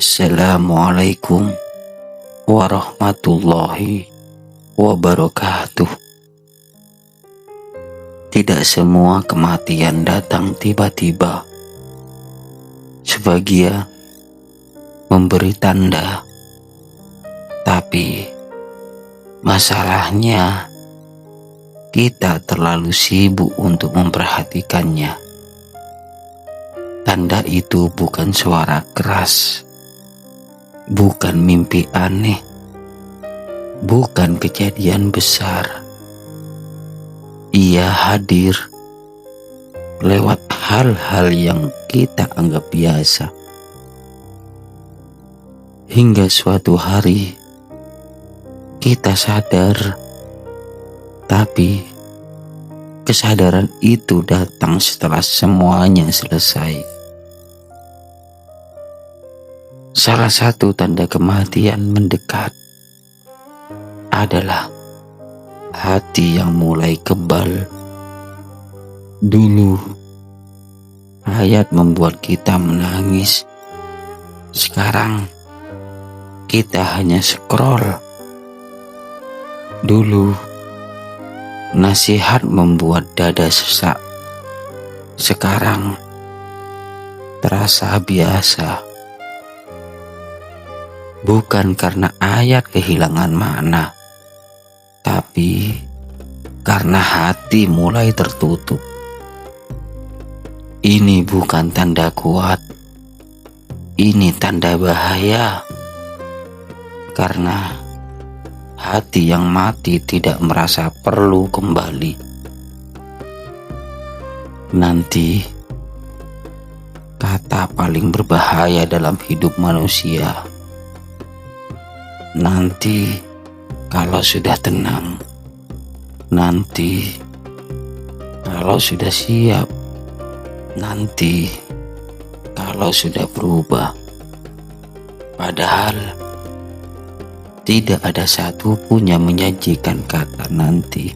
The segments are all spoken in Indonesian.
Assalamualaikum warahmatullahi wabarakatuh. Tidak semua kematian datang tiba-tiba. Sebagian memberi tanda, tapi masalahnya kita terlalu sibuk untuk memperhatikannya. Tanda itu bukan suara keras, bukan mimpi aneh, bukan kejadian besar. Ia hadir lewat hal-hal yang kita anggap biasa. Hingga suatu hari kita sadar, tapi kesadaran itu datang setelah semuanya selesai. Salah satu tanda kematian mendekat adalah hati yang mulai kebal. Dulu hayat membuat kita menangis. Sekarang kita hanya scroll. Dulu nasihat membuat dada sesak. Sekarang terasa biasa. Bukan karena ayat kehilangan makna, tapi karena hati mulai tertutup. Ini bukan tanda kuat, ini tanda bahaya. Karena hati yang mati tidak merasa perlu kembali. Nanti, kata paling berbahaya dalam hidup manusia. Nanti, kalau sudah tenang. Nanti, kalau sudah siap. Nanti, kalau sudah berubah. Padahal, tidak ada satupun yang menyajikan kata nanti.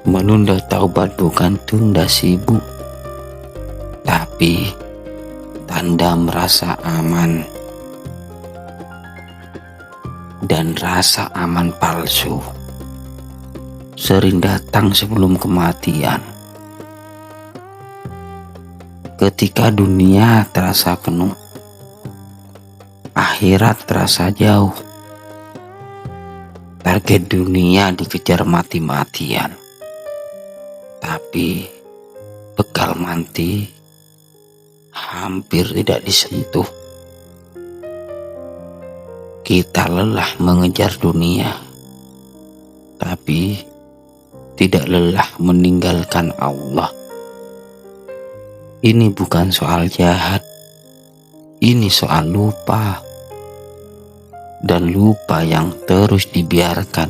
Menunda taubat bukan tunda sibuk, tapi tanda merasa aman. Dan rasa aman palsu sering datang sebelum kematian. Ketika dunia terasa penuh, akhirat terasa jauh. Target dunia dikejar mati-matian, tapi bekal mati hampir tidak disentuh. Kita lelah mengejar dunia, tapi tidak lelah meninggalkan Allah. Ini bukan soal jahat, ini soal lupa. Dan lupa yang terus dibiarkan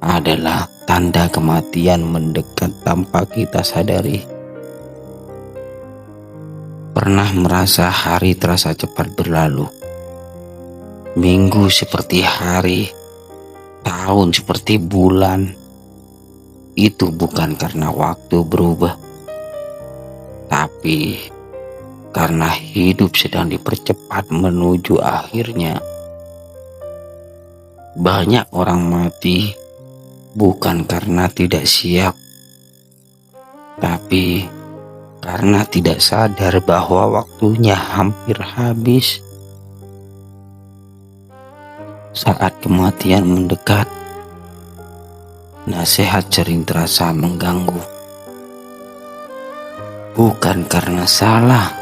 adalah tanda kematian mendekat tanpa kita sadari. Pernah merasa hari terasa cepat berlalu? Minggu seperti hari, tahun seperti bulan. Itu bukan karena waktu berubah, tapi karena hidup sedang dipercepat menuju akhirnya. Banyak orang mati bukan karena tidak siap, tapi karena tidak sadar bahwa waktunya hampir habis. Saat kematian mendekat, nasihat sering terasa mengganggu. Bukan karena salah,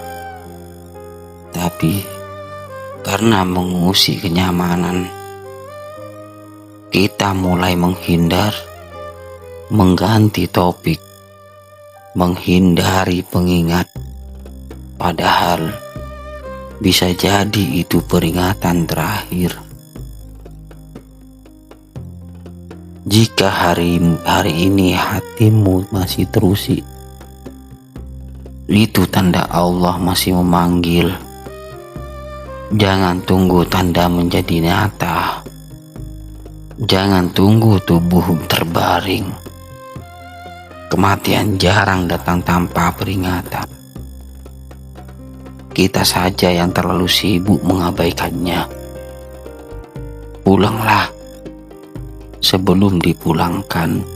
tapi karena mengusik kenyamanan. Kita mulai menghindar, mengganti topik, menghindari pengingat. Padahal bisa jadi itu peringatan terakhir. Jika hari ini hatimu masih terusik, itu tanda Allah masih memanggil. Jangan tunggu tanda menjadi nyata. Jangan tunggu tubuh terbaring. Kematian jarang datang tanpa peringatan. kita saja yang terlalu sibuk mengabaikannya. Pulanglah sebelum dipulangkan.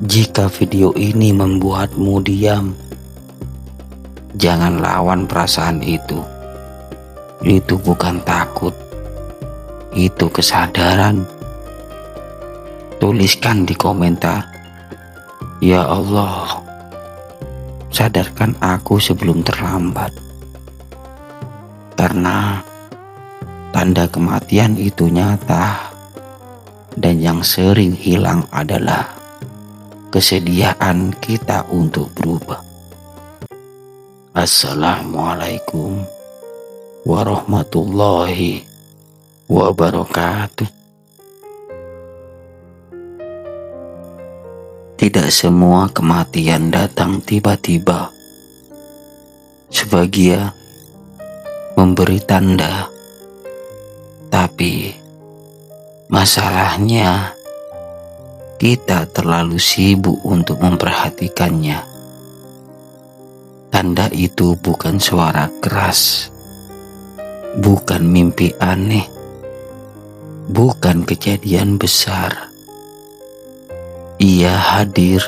Jika video ini membuatmu diam, jangan lawan perasaan itu. Itu bukan takut, itu kesadaran. Tuliskan di komentar, "Ya Allah, sadarkan aku sebelum terlambat." Karena tanda kematian itu nyata, dan yang sering hilang adalah kesediaan kita untuk berubah. Assalamualaikum warahmatullahi wabarakatuh. Tidak semua kematian datang tiba-tiba. Sebagian memberi tanda, tapi masalahnya kita terlalu sibuk untuk memperhatikannya. Tanda itu bukan suara keras, bukan mimpi aneh, bukan kejadian besar. Ia hadir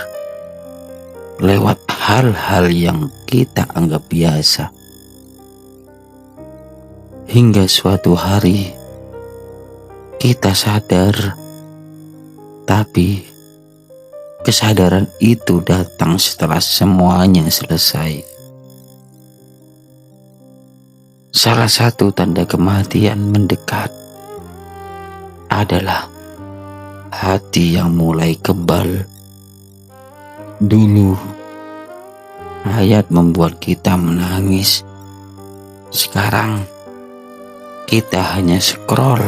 lewat hal-hal yang kita anggap biasa. Hingga suatu hari kita sadar, tapi kesadaran itu datang setelah semuanya selesai. Salah satu tanda kematian mendekat adalah hati yang mulai kebal. Dulu ayat membuat kita menangis. Sekarang kita hanya scroll.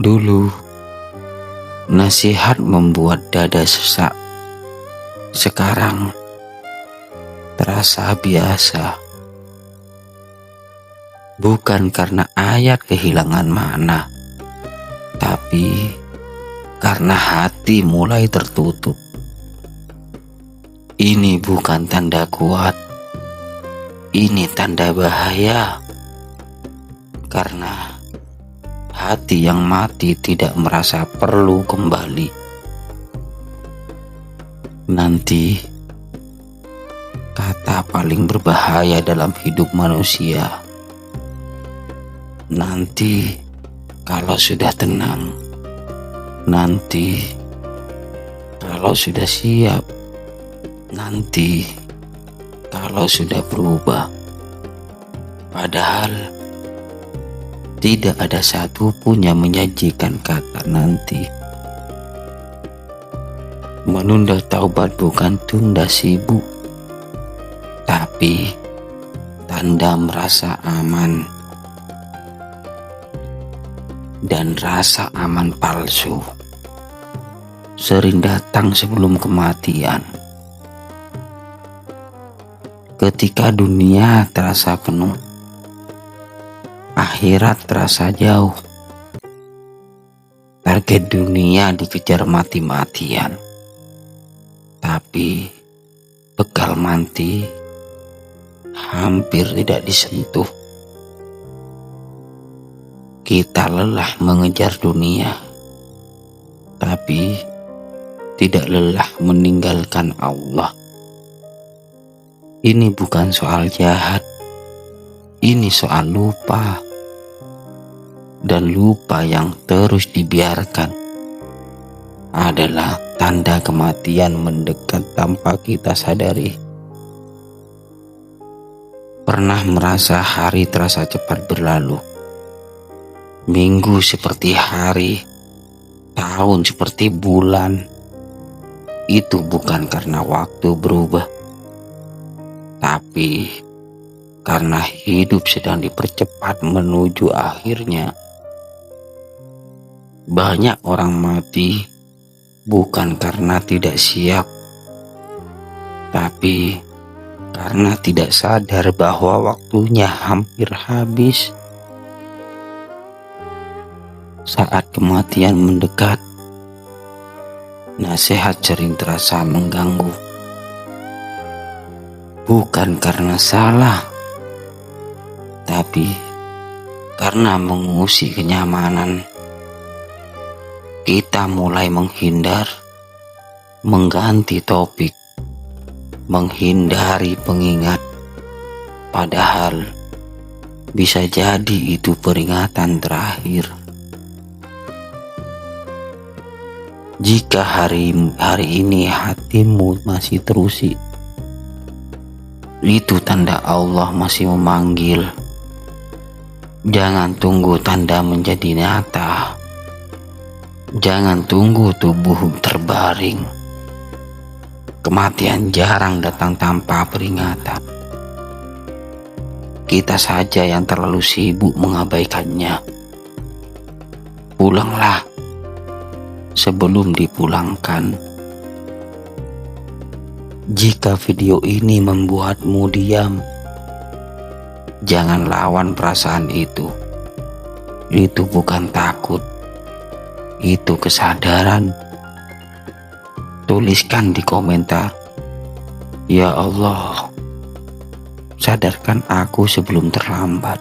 Dulu nasihat membuat dada sesak. Sekarang terasa biasa. Bukan karena ayat kehilangan makna, tapi karena hati mulai tertutup. Ini bukan tanda kuat, ini tanda bahaya. Karena hati yang mati tidak merasa perlu kembali. Nanti, kata paling berbahaya dalam hidup manusia. Nanti, kalau sudah tenang. Nanti, kalau sudah siap. Nanti, kalau sudah berubah. Padahal tidak ada satupun yang menyajikan kata nanti. Menunda taubat bukan tunda sibuk, tapi tanda merasa aman. Dan rasa aman palsu sering datang sebelum kematian. Ketika dunia terasa penuh, akhirat terasa jauh. Target dunia dikejar mati-matian, tapi bekal mati hampir tidak disentuh. Kita lelah mengejar dunia, tapi tidak lelah meninggalkan Allah. Ini bukan soal jahat, ini soal lupa. Dan lupa yang terus dibiarkan adalah tanda kematian mendekat tanpa kita sadari. Pernah merasa hari terasa cepat berlalu, minggu seperti hari, tahun seperti bulan. Itu bukan karena waktu berubah, tapi karena hidup sedang dipercepat menuju akhirnya. Banyak orang mati bukan karena tidak siap, tapi karena tidak sadar bahwa waktunya hampir habis. Saat kematian mendekat, nasihat sering terasa mengganggu. Bukan karena salah, tapi karena mengusik kenyamanan. Kita mulai menghindar, mengganti topik, menghindari pengingat. Padahal bisa jadi itu peringatan terakhir. Jika hari ini hatimu masih terusik, itu tanda Allah masih memanggil. Jangan tunggu tanda menjadi nyata. Jangan tunggu tubuh terbaring. Kematian jarang datang tanpa peringatan. Kita saja yang terlalu sibuk mengabaikannya. Pulanglah sebelum dipulangkan. Jika video ini membuatmu diam, jangan lawan perasaan itu. Itu bukan takut, itu kesadaran. Tuliskan di komentar, "Ya Allah, sadarkan aku sebelum terlambat."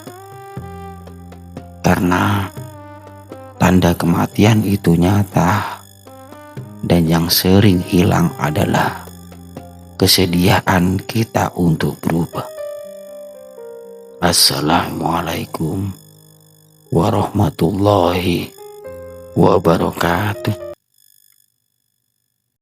Karena tanda kematian itu nyata, dan yang sering hilang adalah kesediaan kita untuk berubah. Assalamualaikum warahmatullahi wabarakatuh.